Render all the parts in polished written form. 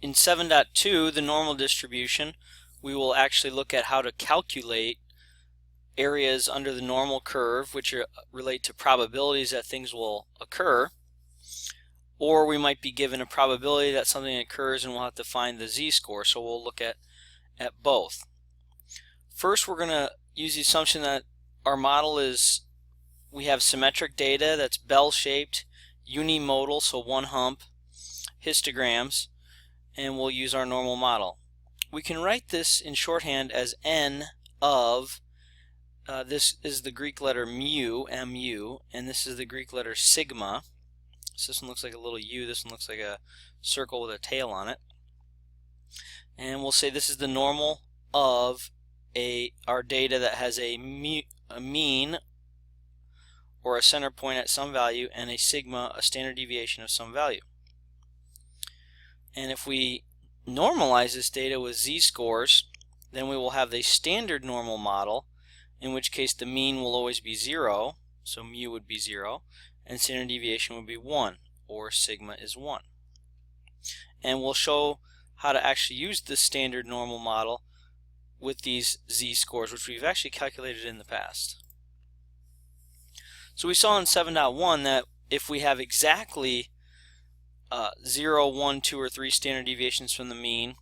in 7.2, the normal distribution, we will actually look at how to calculate areas under the normal curve, which relate to probabilities that things will occur. Or we might be given a probability that something occurs and we'll have to find the z-score. So we'll look at both. First, we're going to use the assumption that our model is, we have symmetric data that's bell-shaped, unimodal, so one hump, histograms, and we'll use our normal model. We can write this in shorthand as n of, this is the Greek letter mu, mu, and this is the Greek letter sigma. So this one looks like a little u, this one looks like a circle with a tail on it. And we'll say this is the normal of our data that has a mean or a center point at some value, and a sigma, a standard deviation of some value. And if we normalize this data with z-scores, then we will have the standard normal model, in which case the mean will always be 0, so mu would be 0, and standard deviation would be 1, or sigma is 1. And we'll show how to actually use the standard normal model with these z-scores, which we've actually calculated in the past. So we saw in 7.1 that if we have exactly 0, 1, 2, or 3 standard deviations from the mean,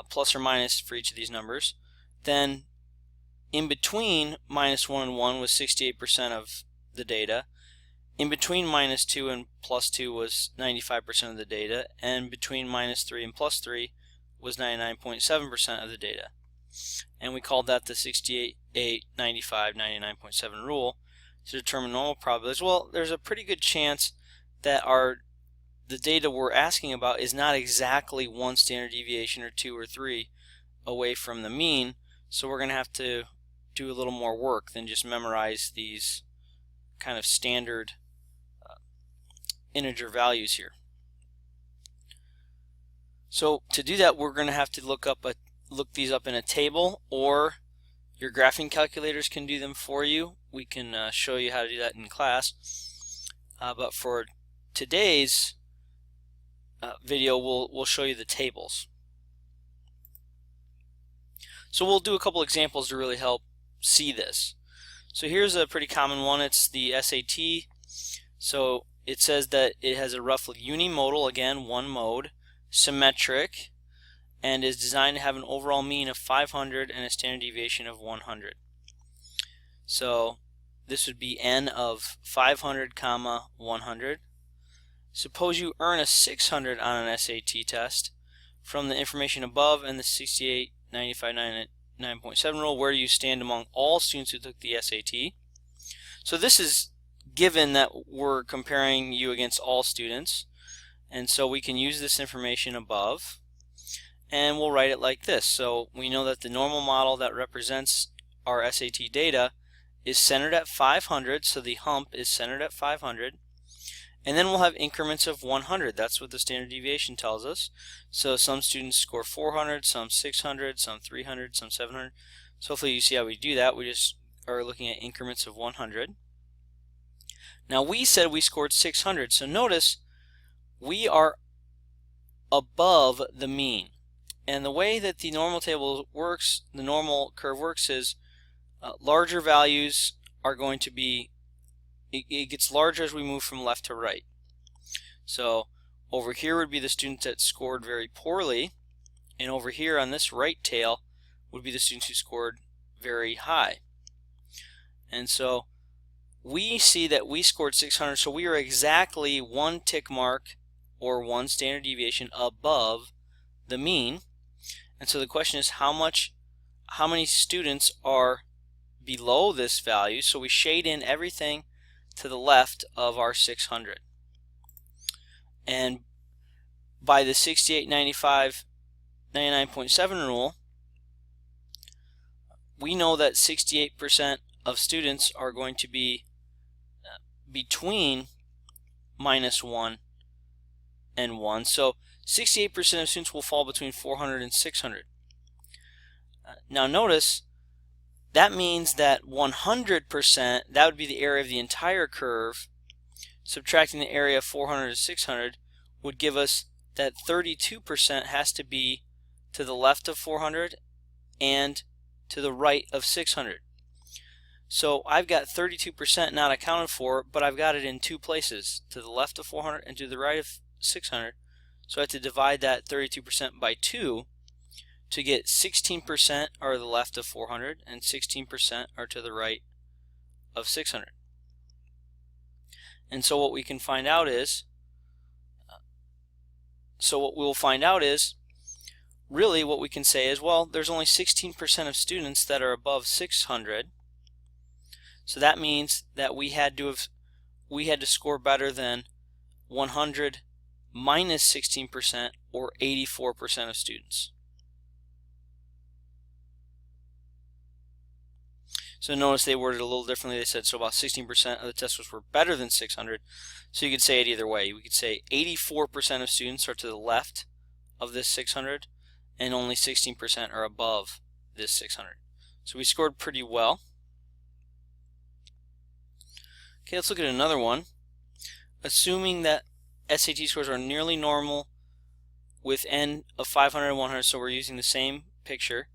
plus or minus for each of these numbers, then in between minus 1 and 1 was 68% of the data. In between minus 2 and plus 2 was 95% of the data, and between minus 3 and plus 3 was 99.7% of the data. And we called that the 68, 8, 95, 99.7 rule to determine normal probabilities. Well, there's a pretty good chance that the data we're asking about is not exactly 1 standard deviation or 2 or 3 away from the mean, so we're going to have to do a little more work than just memorize these kind of standard integer values here. So to do that, we're going to have to look these up in a table, or your graphing calculators can do them for you. We can show you how to do that in class. But for today's video, we'll show you the tables. So we'll do a couple examples to really help see this. So here's a pretty common one. It's the S80. So it says that it has a roughly unimodal, again, one mode, symmetric, and is designed to have an overall mean of 500 and a standard deviation of 100. So this would be n of 500 comma 100. Suppose you earn a 600 on an SAT test. From the information above and the 68, 95, 99.7 rule, where do you stand among all students who took the SAT? So this is given that we're comparing you against all students, and so we can use this information above, and we'll write it like this. So we know that the normal model that represents our SAT data is centered at 500, so the hump is centered at 500, and then we'll have increments of 100. That's what the standard deviation tells us. So some students score 400, some 600, some 300, some 700. So hopefully you see how we do that. We just are looking at increments of 100. Now we said we scored 600, so notice we are above the mean. And the way that the normal table works, the normal curve works, is larger values are going to be, it gets larger as we move from left to right. So over here would be the students that scored very poorly, and over here on this right tail would be the students who scored very high. And so we see that we scored 600, so we are exactly one tick mark or one standard deviation above the mean. And so the question is how many students are below this value. So we shade in everything to the left of our 600. And by the 68, 95, 99.7 rule, we know that 68% of students are going to be between minus 1 and 1. So 68% of students will fall between 400 and 600. Now notice that means that 100%, that would be the area of the entire curve, subtracting the area of 400 to 600 would give us that 32% has to be to the left of 400 and to the right of 600. So I've got 32% not accounted for, but I've got it in two places, to the left of 400 and to the right of 600. So I have to divide that 32% by 2 to get 16% are to the left of 400 and 16% are to the right of 600. And so what we can find out is, really what we can say is, well, there's only 16% of students that are above 600. So that means that we had to score better than 100 minus 16%, or 84% of students. So notice they worded it a little differently. They said so about 16% of the test scores were better than 600. So you could say it either way. We could say 84% of students are to the left of this 600 and only 16% are above this 600. So we scored pretty well. Okay, let's look at another one. Assuming that SAT scores are nearly normal with n of 500 and 100, so we're using the same picture,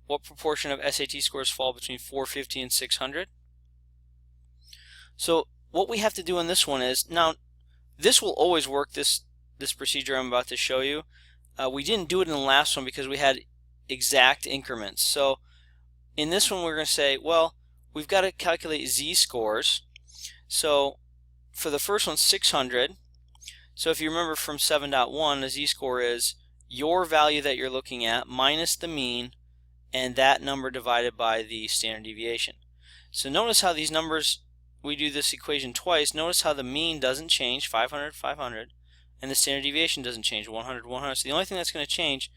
what proportion of SAT scores fall between 450 and 600? So what we have to do in this one is, now this will always work, this procedure I'm about to show you. We didn't do it in the last one because we had exact increments. So in this one we're going to say, well, we've got to calculate z-scores. So for the first one, 600. So if you remember from 7.1, a z-score is your value that you're looking at minus the mean and that number divided by the standard deviation. So notice how these numbers, we do this equation twice. Notice how the mean doesn't change, 500, 500, and the standard deviation doesn't change, 100, 100. So the only thing that's going to change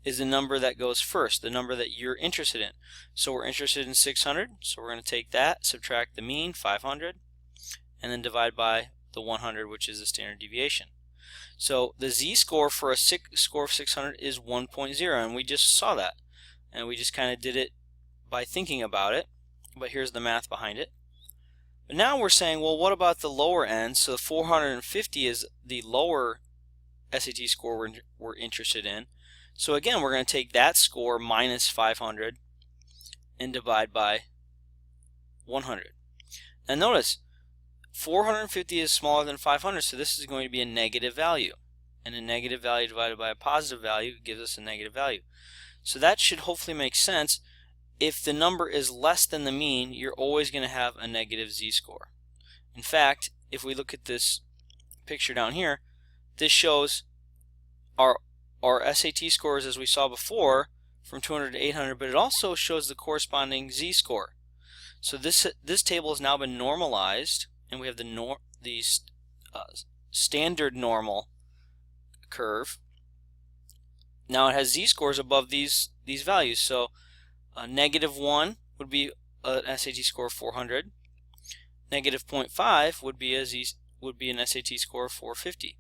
is the number that goes first, the number that you're interested in. So we're interested in 600, so we're going to take that, subtract the mean, 500, and then divide by the 100, which is the standard deviation. So the z-score for a score of 600 is 1.0, and we just saw that. And we just kind of did it by thinking about it, but here's the math behind it. But now we're saying, well, what about the lower end? So the 450 is the lower SAT score we're interested in. So again, we're going to take that score minus 500 and divide by 100. Now notice, 450 is smaller than 500, so this is going to be a negative value. And a negative value divided by a positive value gives us a negative value. So that should hopefully make sense. If the number is less than the mean, you're always going to have a negative z-score. In fact, if we look at this picture down here, this shows our SAT scores as we saw before from 200 to 800, but it also shows the corresponding z-score. So this table has now been normalized, and we have the standard normal curve. Now it has z-scores above these values. So -1 would be an SAT score of 400. -0.5 would be an SAT score of 450.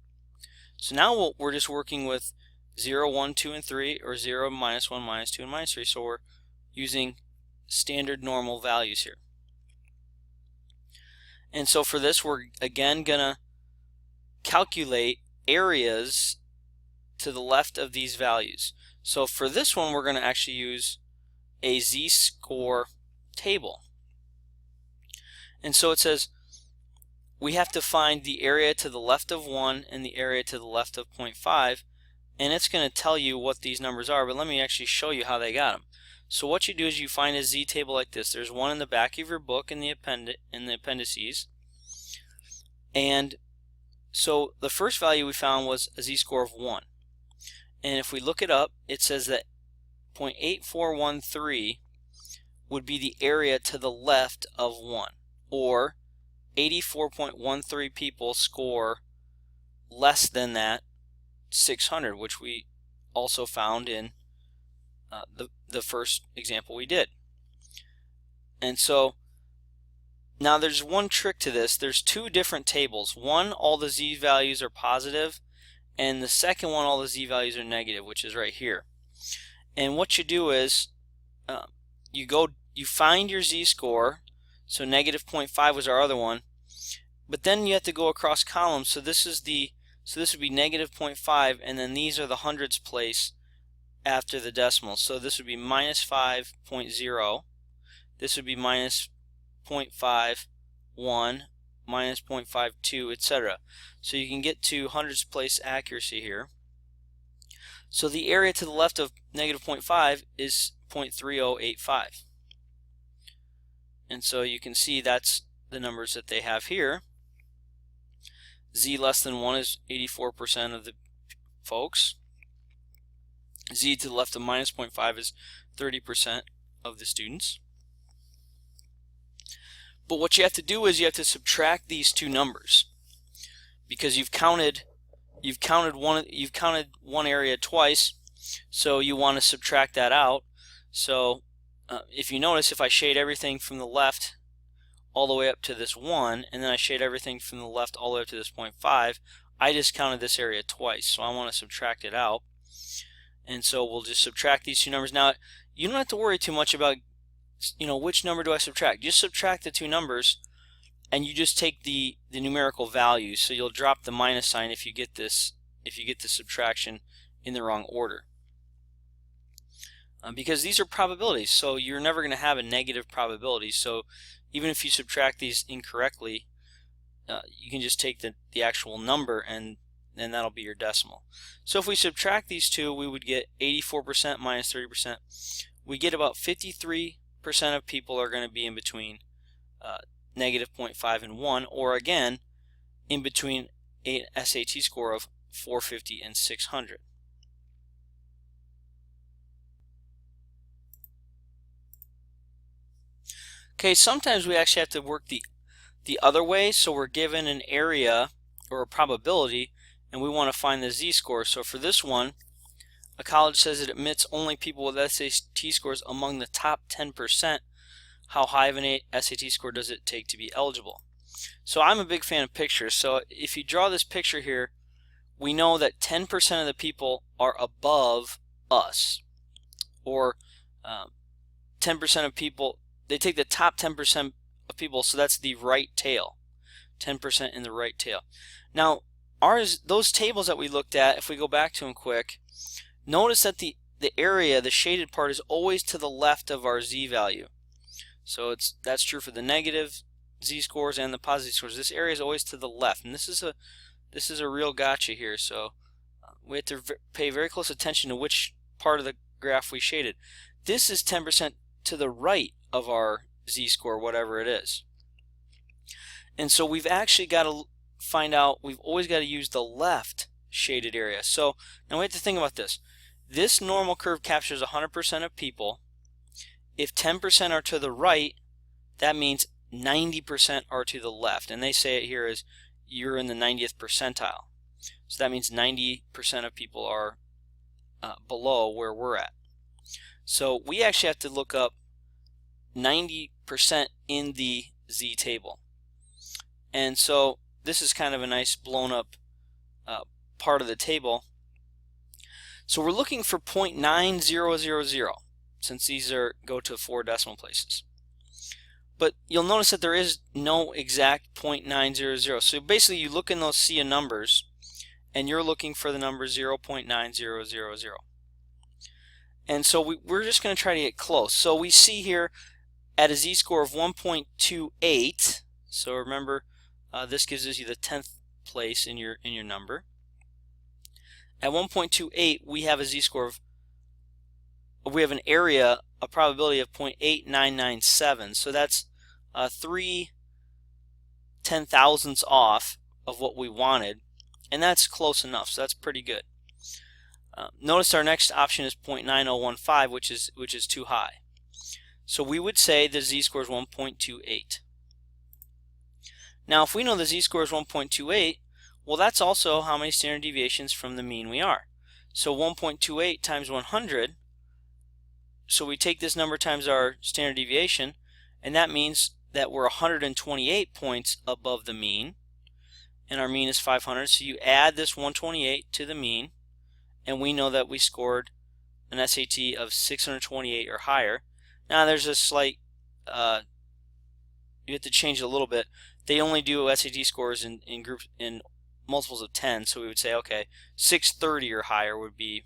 So now we're just working with 0, 1, 2, and 3, or 0, -1, -2, and -3. So we're using standard normal values here. And so for this, we're again going to calculate areas to the left of these values. So for this one, we're going to actually use a z-score table. And so it says we have to find the area to the left of 1 and the area to the left of 0.5, and it's going to tell you what these numbers are, but let me actually show you how they got them. So what you do is you find a z-table like this. There's one in the back of your book in the appendices. And so the first value we found was a z-score of 1. And if we look it up, it says that 0.8413 would be the area to the left of 1, or 84.13 people score less than that 600, which we also found in the first example we did. And so now there's one trick to this. There's two different tables. One, all the z values are positive, and the second one, all the z values are negative, which is right here. And what you do is you find your z-score. So -0.5 was our other one, but then you have to go across columns. So this is the So this would be negative 0.5, and then these are the hundreds place after the decimal. So this would be minus 5.0. This would be minus 0.51, minus 0.52, etc. So you can get to hundreds place accuracy here. So the area to the left of negative 0.5 is 0.3085. And so you can see that's the numbers that they have here. Z less than 1 is 84% of the folks. Z to the left of minus 0.5 is 30% of the students. But what you have to do is you have to subtract these two numbers, because you've counted one area twice, so you want to subtract that out. So if you notice, if I shade everything from the left all the way up to this 1, and then I shade everything from the left all the way up to this 0.5, I just counted this area twice, so I want to subtract it out. And so we'll just subtract these two numbers. Now, you don't have to worry too much about, which number do I subtract. Just subtract the two numbers, and you just take the numerical values. So you'll drop the minus sign if you get the subtraction in the wrong order. Because these are probabilities, so you're never going to have a negative probability. So even if you subtract these incorrectly, you can just take the actual number, and then that'll be your decimal. So if we subtract these two, we would get 84% minus 30%. We get about 53% of people are going to be in between negative 0.5 and 1, or again, in between an SAT score of 450 and 600. Okay, sometimes we actually have to work the other way. So we're given an area or a probability, and we want to find the z-score. So for this one, a college says it admits only people with SAT scores among the top 10%. How high of an SAT score does it take to be eligible? So I'm a big fan of pictures. So if you draw this picture here, we know that 10% of the people are above us, or 10% of people, they take the top 10% of people, so that's the right tail, 10% in the right tail. Now, those tables that we looked at, if we go back to them quick, notice that the area, the shaded part, is always to the left of our z value. So that's true for the negative z-scores and the positive scores. This area is always to the left, and this is a real gotcha here. So we have to pay very close attention to which part of the graph we shaded. This is 10% to the right of our z-score, whatever it is. And so we've actually got to find out, we've always got to use the left shaded area. So now we have to think about this. This normal curve captures 100% of people. If 10% are to the right, that means 90% are to the left. And they say it here as you're in the 90th percentile. So that means 90% of people are below where we're at. So we actually have to look up 90% in the z table. And so this is kind of a nice blown up part of the table. So we're looking for 0.9000, since these go to 4 decimal places. But you'll notice that there is no exact 0.900. So basically you look in those sea of numbers, and you're looking for the number 0.9000. And so we're just going to try to get close. So we see here at a z-score of 1.28, so remember this gives you the 10th place in your number. At 1.28, we have a z-score we have an area, a probability of 0.8997. So that's 3 10,000ths off of what we wanted, and that's close enough. So that's pretty good. Notice our next option is 0.9015, which is too high. So we would say the z-score is 1.28. Now, if we know the z-score is 1.28, well, that's also how many standard deviations from the mean we are. So 1.28 times 100. So we take this number times our standard deviation, and that means that we're 128 points above the mean, and our mean is 500. So you add this 128 to the mean, and we know that we scored an SAT of 628 or higher. Now there's a slight, you have to change it a little bit. They only do SAT scores in groups in multiples of 10, so we would say, okay, 630 or higher would be